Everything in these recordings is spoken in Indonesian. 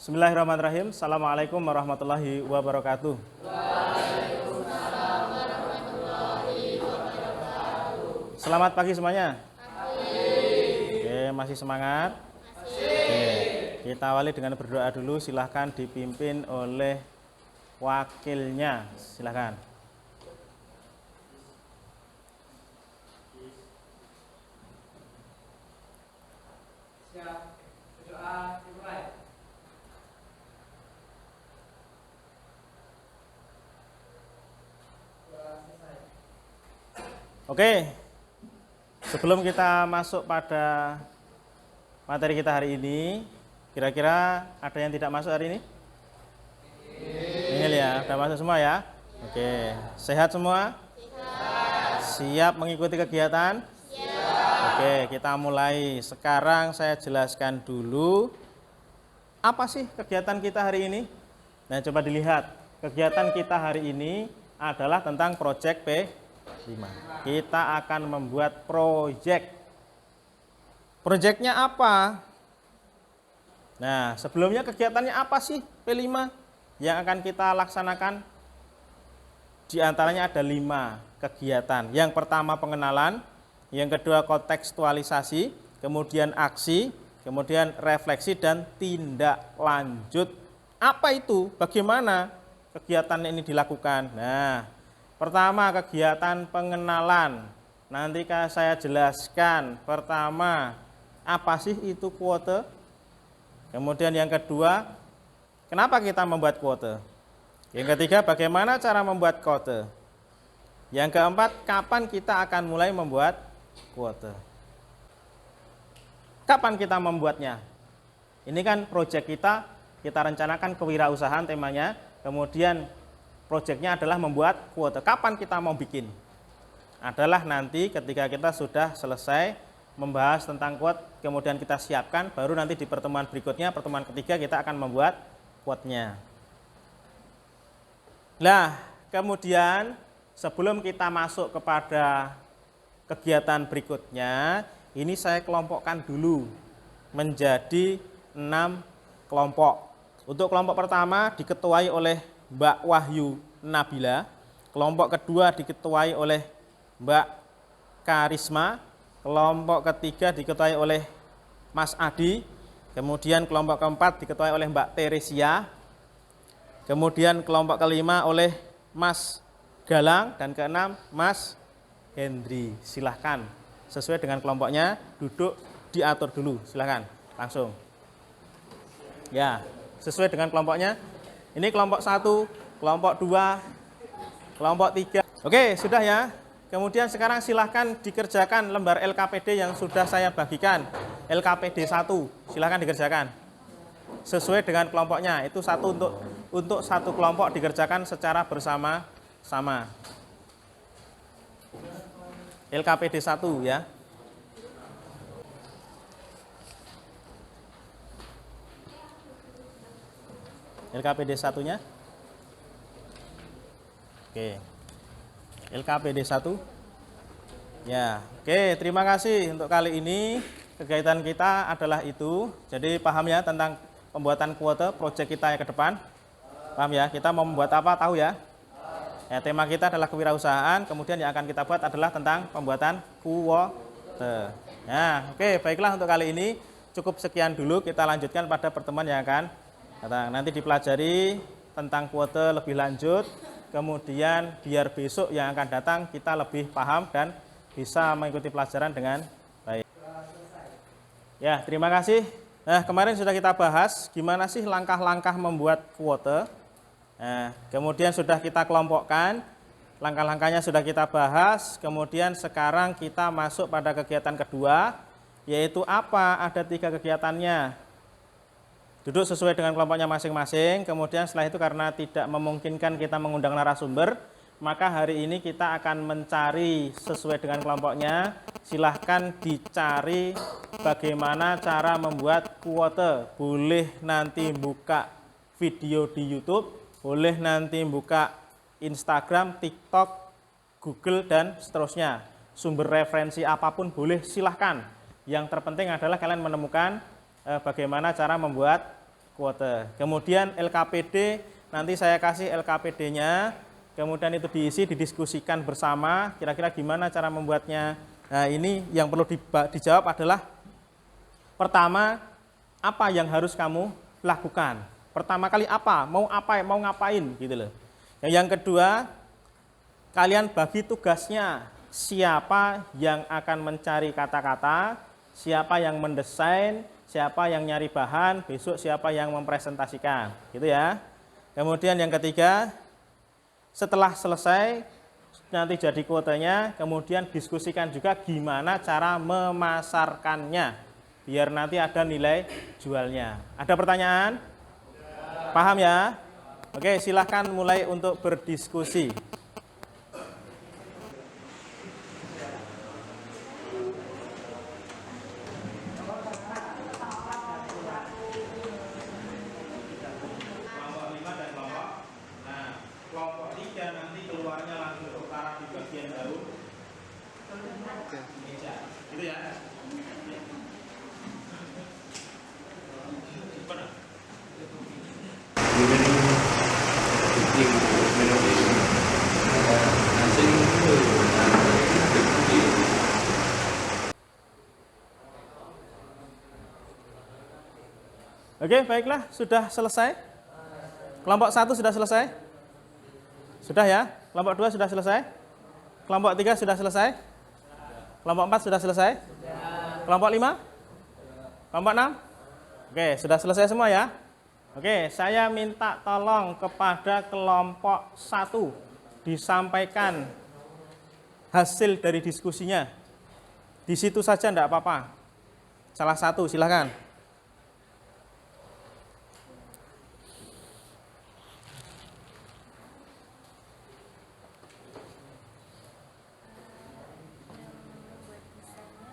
Bismillahirrahmanirrahim. Assalamualaikum warahmatullahi wabarakatuh. Selamat pagi semuanya. Oke, masih semangat? Oke, kita awali dengan berdoa dulu. Silahkan dipimpin oleh wakilnya. Silahkan. Oke, sebelum kita masuk pada materi kita hari ini, kira-kira ada yang tidak masuk hari ini? Ini ya, udah masuk semua ya? Oke, sehat semua? Siap mengikuti kegiatan? Oke, kita mulai. Sekarang saya jelaskan dulu, apa sih kegiatan kita hari ini? Nah, coba dilihat. Kegiatan kita hari ini adalah tentang proyek P5. Kita akan membuat proyek. Proyeknya apa? Nah, sebelumnya kegiatannya apa sih P5 yang akan kita laksanakan? Di antaranya ada 5 kegiatan. Yang pertama pengenalan, yang kedua kontekstualisasi, kemudian aksi, kemudian refleksi dan tindak lanjut. Apa itu? Bagaimana kegiatan ini dilakukan? Nah, pertama kegiatan pengenalan. Nanti saya jelaskan. Pertama, apa sih itu quote? Kemudian yang kedua, kenapa kita membuat quote? Yang ketiga, bagaimana cara membuat quote? Yang keempat, kapan kita akan mulai membuat quote? Kapan kita membuatnya? Ini kan proyek kita rencanakan kewirausahaan temanya. Kemudian proyeknya adalah membuat quote. Kapan kita mau bikin? Adalah nanti ketika kita sudah selesai membahas tentang quote, kemudian kita siapkan, baru nanti di pertemuan berikutnya, pertemuan ketiga kita akan membuat quote-nya. Nah, kemudian sebelum kita masuk kepada kegiatan berikutnya, ini saya kelompokkan dulu menjadi 6 kelompok. Untuk kelompok pertama diketuai oleh Mbak Wahyu Nabila, kelompok kedua diketuai oleh Mbak Karisma, kelompok ketiga diketuai oleh Mas Adi, kemudian kelompok keempat diketuai oleh Mbak Teresia, kemudian kelompok kelima oleh Mas Galang, dan keenam Mas Hendri. Silahkan sesuai dengan kelompoknya, duduk diatur dulu, silahkan langsung. Ya, sesuai dengan kelompoknya. Ini kelompok 1, kelompok 2, kelompok 3. Oke, sudah ya. Kemudian sekarang silahkan dikerjakan lembar LKPD yang sudah saya bagikan. LKPD 1, silahkan dikerjakan. Sesuai dengan kelompoknya, itu untuk satu kelompok dikerjakan secara bersama-sama. LKPD 1 ya. LKPD 1-nya. Oke. LKPD 1. Ya, oke, terima kasih untuk kali ini. Kegiatan kita adalah itu. Jadi paham ya tentang pembuatan quote proyek kita yang ke depan. Paham ya? Kita mau membuat apa, tahu ya? Ya, tema kita adalah kewirausahaan, kemudian yang akan kita buat adalah tentang pembuatan quote. Nah, oke, baiklah untuk kali ini cukup sekian dulu, kita lanjutkan pada pertemuan yang akan datang. Nanti dipelajari tentang quote lebih lanjut, kemudian biar besok yang akan datang kita lebih paham dan bisa mengikuti pelajaran dengan baik. Ya, terima kasih. Nah, kemarin sudah kita bahas gimana sih langkah-langkah membuat quote. Nah, kemudian sudah kita kelompokkan, langkah-langkahnya sudah kita bahas, kemudian sekarang kita masuk pada kegiatan kedua, yaitu apa? Ada 3 kegiatannya. Duduk sesuai dengan kelompoknya masing-masing, kemudian setelah itu karena tidak memungkinkan kita mengundang narasumber, maka hari ini kita akan mencari sesuai dengan kelompoknya. Silahkan dicari bagaimana cara membuat quote. Boleh nanti buka video di YouTube, boleh nanti buka Instagram, TikTok, Google, dan seterusnya. Sumber referensi apapun boleh, silahkan. Yang terpenting adalah kalian menemukan bagaimana cara membuat kuota. Kemudian LKPD, nanti saya kasih LKPD-nya, kemudian itu diisi, didiskusikan bersama, kira-kira gimana cara membuatnya. Nah, ini yang perlu dijawab adalah, pertama, apa yang harus kamu lakukan? Pertama kali apa? Mau ngapain gitu loh. Yang kedua, kalian bagi tugasnya, siapa yang akan mencari kata-kata, siapa yang mendesain, siapa yang nyari bahan, besok siapa yang mempresentasikan, gitu ya. Kemudian yang ketiga, setelah selesai nanti jadi kuotanya, kemudian diskusikan juga gimana cara memasarkannya, biar nanti ada nilai jualnya. Ada pertanyaan? Paham ya? Oke, silahkan mulai untuk berdiskusi. Oke, baiklah, sudah selesai. Kelompok 1 sudah selesai? Sudah ya? Kelompok 2 sudah selesai? Kelompok 3 sudah selesai? Kelompok 4 sudah selesai? Kelompok 5? Kelompok 6? Oke, sudah selesai semua ya? Oke, saya minta tolong kepada kelompok 1 disampaikan hasil dari diskusinya. Di situ saja enggak apa-apa. Salah satu, silahkan.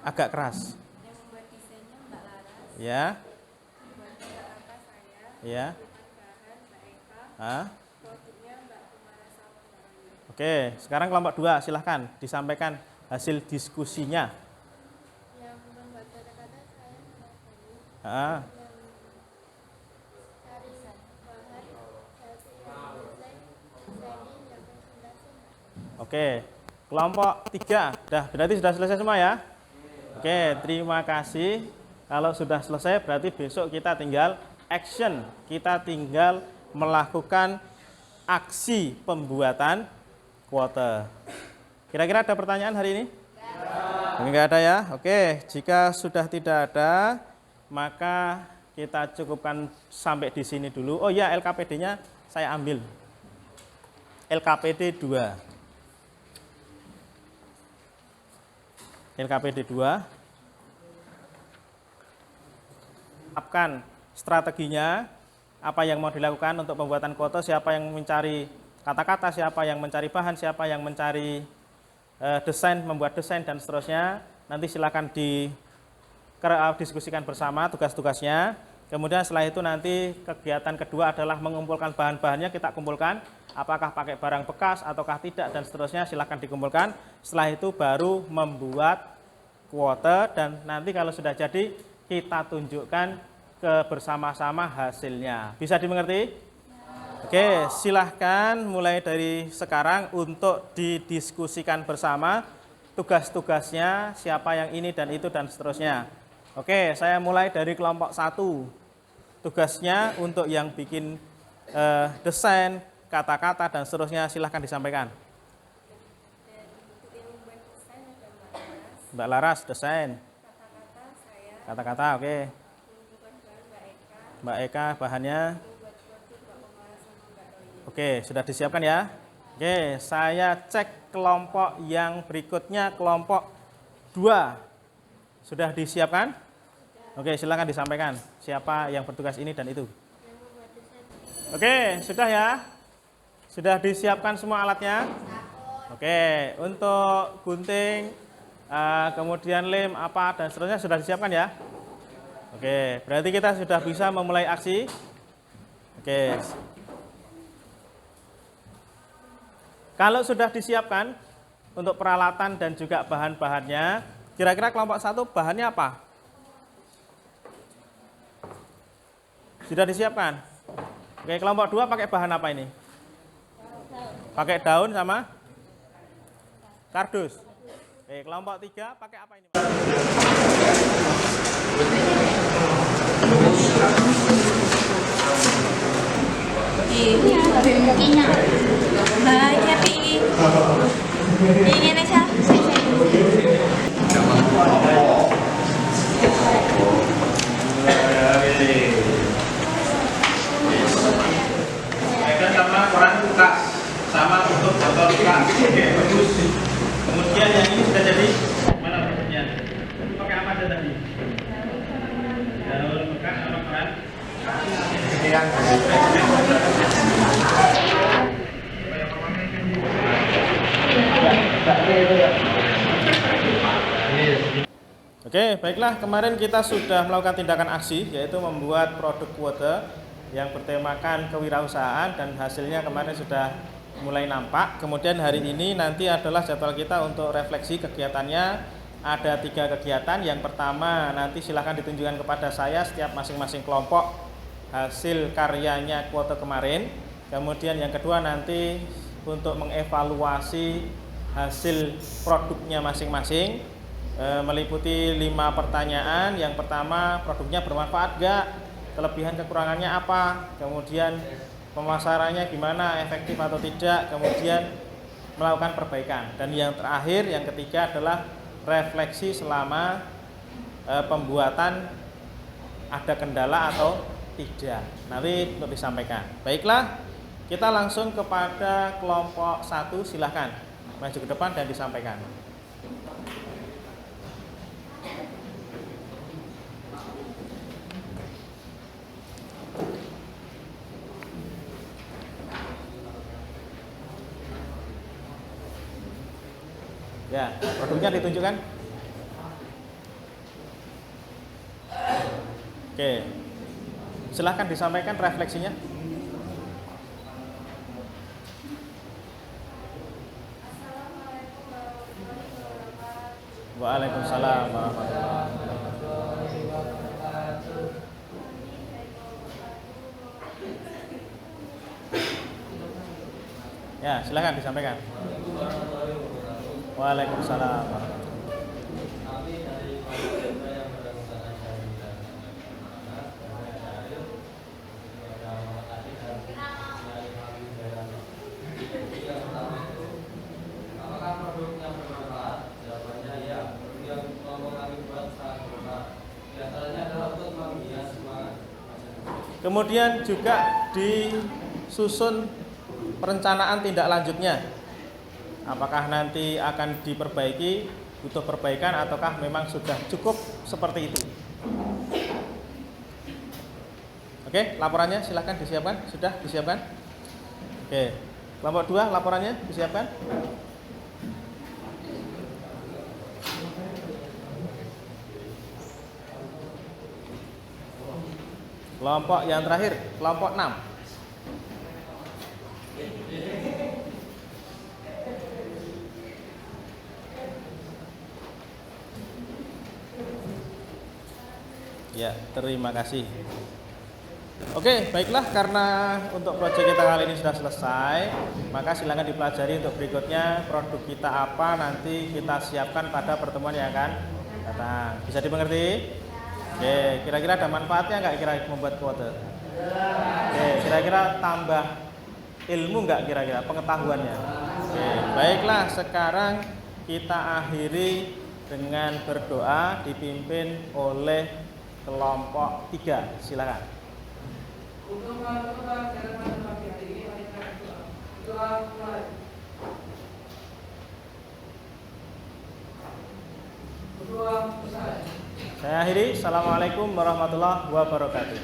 Agak keras. Yang membuat desainnya Mbak Laras. Ya. Buat kata-kata saya. Ya. Bahan Mbak Eka. Hah? Produknya Mbak Kumara sama Mbak Roy. Oke, sekarang kelompok 2 silahkan disampaikan hasil diskusinya. Yang membuat kata-kata saya Mbak Roy. Ah. Yang cari bahan, cari desain, yang presentasi. Oke, kelompok 3, berarti sudah selesai semua ya? Oke, terima kasih. Kalau sudah selesai berarti besok kita tinggal action. Kita tinggal melakukan aksi pembuatan kuota. Kira-kira ada pertanyaan hari ini? Enggak ada ya? Oke, jika sudah tidak ada, maka kita cukupkan sampai di sini dulu. Oh ya, LKPD-nya saya ambil. LKPD 2. LKPD 2, tetapkan strateginya, apa yang mau dilakukan untuk pembuatan kuota, siapa yang mencari kata-kata, siapa yang mencari bahan, siapa yang mencari desain, membuat desain, dan seterusnya. Nanti silakan diskusikan bersama tugas-tugasnya. Kemudian setelah itu nanti kegiatan kedua adalah mengumpulkan bahan-bahannya, kita kumpulkan. Apakah pakai barang bekas ataukah tidak dan seterusnya, silahkan dikumpulkan. Setelah itu baru membuat kuota dan nanti kalau sudah jadi kita tunjukkan bersama-sama hasilnya. Bisa dimengerti? Oke, silahkan mulai dari sekarang untuk didiskusikan bersama tugas-tugasnya, siapa yang ini dan itu dan seterusnya. Oke, saya mulai dari kelompok 1. Tugasnya untuk yang bikin desain, kata-kata dan seterusnya silahkan disampaikan. Mbak Laras desain. Kata-kata saya. Kata-kata, oke. Mbak Eka bahannya. Oke, sudah disiapkan ya. Oke, saya cek kelompok yang berikutnya, kelompok 2. Sudah disiapkan? Oke, silakan disampaikan siapa yang bertugas ini dan itu. Oke, sudah ya? Sudah disiapkan semua alatnya? Oke, untuk gunting, kemudian lem, apa, dan seterusnya sudah disiapkan ya? Oke, berarti kita sudah bisa memulai aksi. Oke. Kalau sudah disiapkan untuk peralatan dan juga bahan-bahannya, kira-kira kelompok 1 bahannya apa? Sudah disiapkan? Oke, kelompok 2 pakai bahan apa ini? Pakai daun sama kardus. Oke, kelompok 3 pakai apa ini? Iya, kakinya. Baiknya pi. Ingin aja. Pegang sama koran bekas, sama tutup botol bekas. Oke, bagus. Kemudian yang ini sudah jadi mana bentuknya? Pakai apa aja tadi? Daun bekas sama koran. Oke, baiklah, kemarin kita sudah melakukan tindakan aksi, yaitu membuat produk kuote yang bertemakan kewirausahaan, dan hasilnya kemarin sudah mulai nampak. Kemudian hari ini nanti adalah jadwal kita untuk refleksi kegiatannya. Ada 3 kegiatan. Yang pertama, nanti silahkan ditunjukkan kepada saya setiap masing-masing kelompok hasil karyanya kuote kemarin. Kemudian yang kedua nanti untuk mengevaluasi hasil produknya masing-masing, meliputi 5 pertanyaan. Yang pertama, produknya bermanfaat gak? Kelebihan kekurangannya apa? Kemudian pemasarannya gimana, efektif atau tidak? Kemudian melakukan perbaikan. Dan yang terakhir, yang ketiga adalah refleksi selama pembuatan, ada kendala atau tidak, nanti untuk disampaikan. Baiklah, kita langsung kepada kelompok 1. Silahkan maju ke depan dan disampaikan. Ya, produknya ditunjukkan. Oke, silahkan disampaikan refleksinya. Waalaikumsalam warahmatullahi wabarakatuh. Ya, silahkan disampaikan. Waalaikumsalam warahmatullahi wabarakatuh. Kemudian juga disusun perencanaan tindak lanjutnya. Apakah nanti akan diperbaiki, butuh perbaikan, ataukah memang sudah cukup seperti itu. Oke, laporannya silahkan disiapkan. Sudah disiapkan? Oke, kelompok 2 laporannya disiapkan. Kelompok yang terakhir, kelompok 6. Ya, terima kasih. Oke, baiklah, karena untuk proyek kita kali ini sudah selesai, maka silakan dipelajari untuk berikutnya produk kita apa, nanti kita siapkan pada pertemuan yang akan datang. Bisa dimengerti? Oke, kira-kira ada manfaatnya nggak kira membuat kuote? Oke, kira-kira tambah ilmu nggak kira-kira pengetahuannya? Oke, baiklah, sekarang kita akhiri dengan berdoa dipimpin oleh kelompok 3. Silakan. Saya akhiri. Assalamualaikum warahmatullahi wabarakatuh.